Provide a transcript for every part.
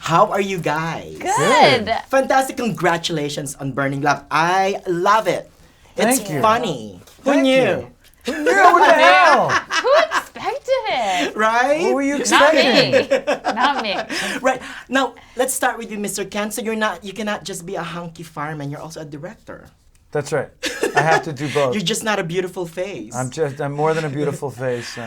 How are you guys? Good. Fantastic. Congratulations on Burning Love. I love it. It's Thank you. funny. Who Thank knew? you. What the hell? Who expected it? Right? What were you Not expecting? me. Not me. Right. Now, let's start with you, Mr. Ken. So you cannot just be a hunky fireman. You're also a director. That's right. I have to do both. You're just not a beautiful face. I'm more than a beautiful face.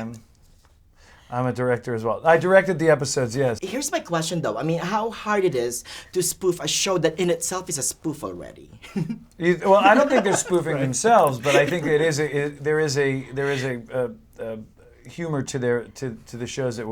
I'm a director as well. I directed the episodes, yes. Here's my question, though. I mean, how hard it is to spoof a show that in itself is a spoof already. Well, I don't think they're spoofing themselves, but I think there is a humor to the shows that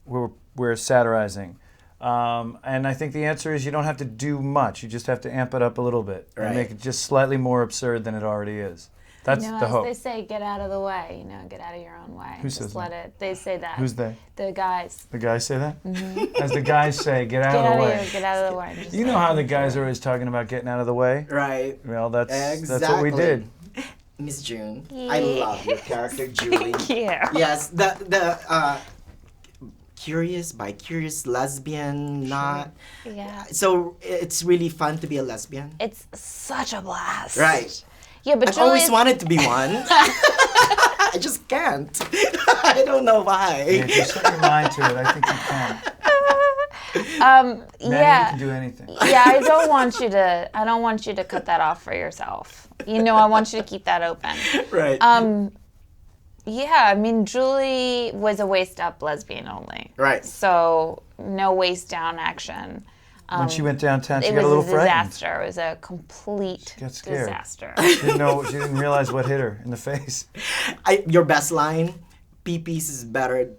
we're satirizing. And I think the answer is you don't have to do much. You just have to amp it up a little bit and make it just slightly more absurd than it already is. That's the hope. As they say, get out of the way. Get out of your own way. Who says let that? it. They say that. Who's they? The guys. The guys say that? Mm-hmm. As the guys say, get out Get of out the of way. here. Get out of the way. Just You know how the guys are always talking about getting out of the way? Right. Well, that's Exactly. what we did. Miss June, I love your character, Julie. Thank you. Yes, the curious, bi-curious, lesbian, not. Yeah. So it's really fun to be a lesbian. It's such a blast. Right. Yeah, but I've always Julie's- wanted to be one. I just can't. I don't know why. Yeah, just set your mind to it. I think you can. Manny, yeah. you can do anything. Yeah, I don't want you to cut that off for yourself. I want you to keep that open. Right. Yeah, I mean, Julie was a waist up lesbian only. Right. So no waist down action. When she went downtown, she It got a was little a frightened. disaster. It was a complete got scared. disaster. She didn't realize what hit her in the face. Your best line, pee-pees is better.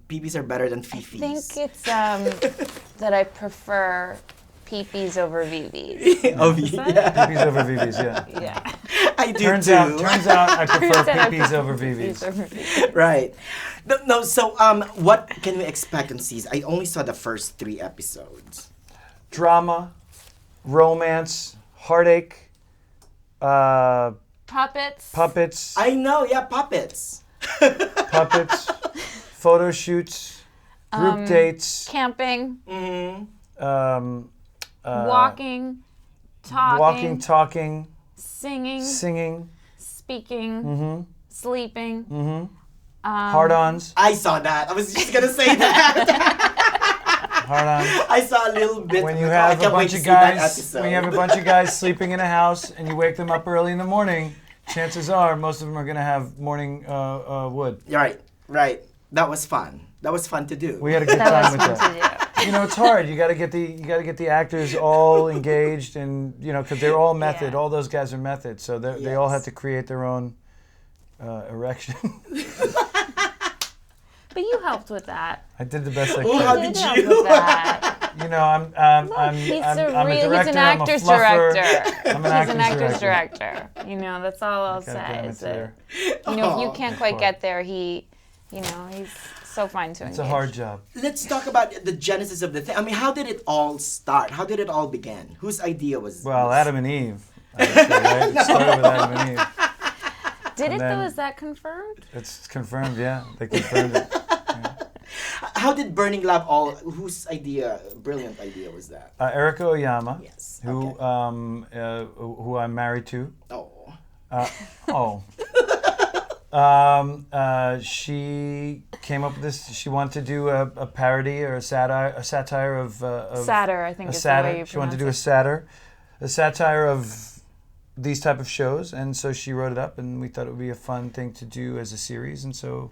Pee-pees are better than I fee-fees. think it's that I prefer peepees over VVs. Oh, yeah. Peepees over VVs, yeah. Yeah. I do Turns too. out I prefer Turns out I peepees prefer over peepees VVs. over VVs. Right. No, so what can we expect in season? I only saw the first 3 episodes. Drama, romance, heartache, Puppets. puppets, I know, yeah, puppets. photo shoots, group dates, Camping. walking, Walking. talking, Singing. singing, Speaking. Sleeping. hard-ons, I saw that. I was just gonna say that. hard-ons. I saw a little bit. When you I have a can't wait bunch to of see that guys, episode. when you have a bunch of guys sleeping in a house and you wake them up early in the morning, chances are most of them are going to have morning wood. Right. That was fun. That was fun to do. We had a good That time was with fun that. to do. It's hard. You got to get the actors all engaged, and because they're all method. Yeah. All those guys are method, so they all had to create their own erection. But you helped with that. I did the best I Oh, could. how You did help you? with that. I'm He's a he's director. an I'm a actor's fluffer. director. I'm He's an an actor's director. That's all I'll Gotta say. get him Is into that, there. if you can't quite get there, he's so fine to engage. It's a hard job. Let's talk about the genesis of the thing. I mean, how did it all start? How did it all begin? Whose idea was? Well, was- Adam and Eve. I would say, right? It started with Adam and Eve. Did it then- though? Is that confirmed? It's confirmed, yeah. They confirmed it. How did Burning Love all? Whose idea? Brilliant idea was that? Erika Oyama, Yes. who Okay. who I'm married to. Oh. She came up with this. She wanted to do a parody or a satire of Satyr, I think a is the satire. way you She wanted to pronounce do it. a satire of these type of shows, and so she wrote it up, and we thought it would be a fun thing to do as a series, and so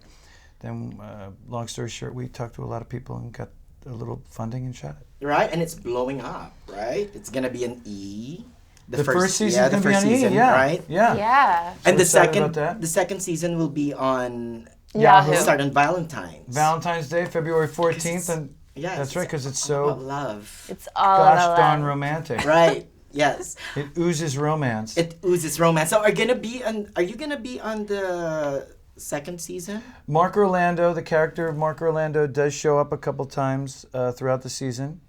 then, long story short, we talked to a lot of people and got a little funding and shot it. Right, and it's blowing up. Right, it's gonna be an E. The first season, yeah, the first season, yeah, right? Yeah. Yeah. And the excited about that. second season will be on Yahoo. Start on Valentine's. Valentine's Day, February 14th, and Yes, that's right, because it's all about so love. It's all gosh about darn love. romantic. Right. Yes. It oozes romance. It oozes romance. So are you gonna be on the second season? Mark Orlando, the character of Mark Orlando, does show up a couple times throughout the season.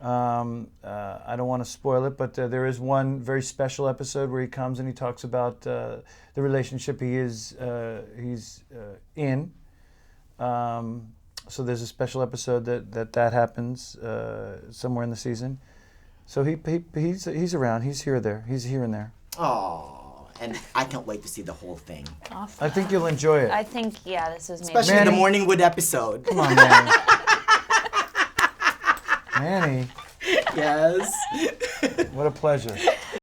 I don't want to spoil it, but there is one very special episode where he comes and he talks about the relationship he's in. so there's a special episode that happens somewhere in the season. So he's around. He's here or there. He's here and there. Oh, and I can't wait to see the whole thing. Awesome. I think you'll enjoy it. I think, this is maybe. Especially the Manny. Morningwood episode. Come on, Manny. Manny, Yes. what a pleasure.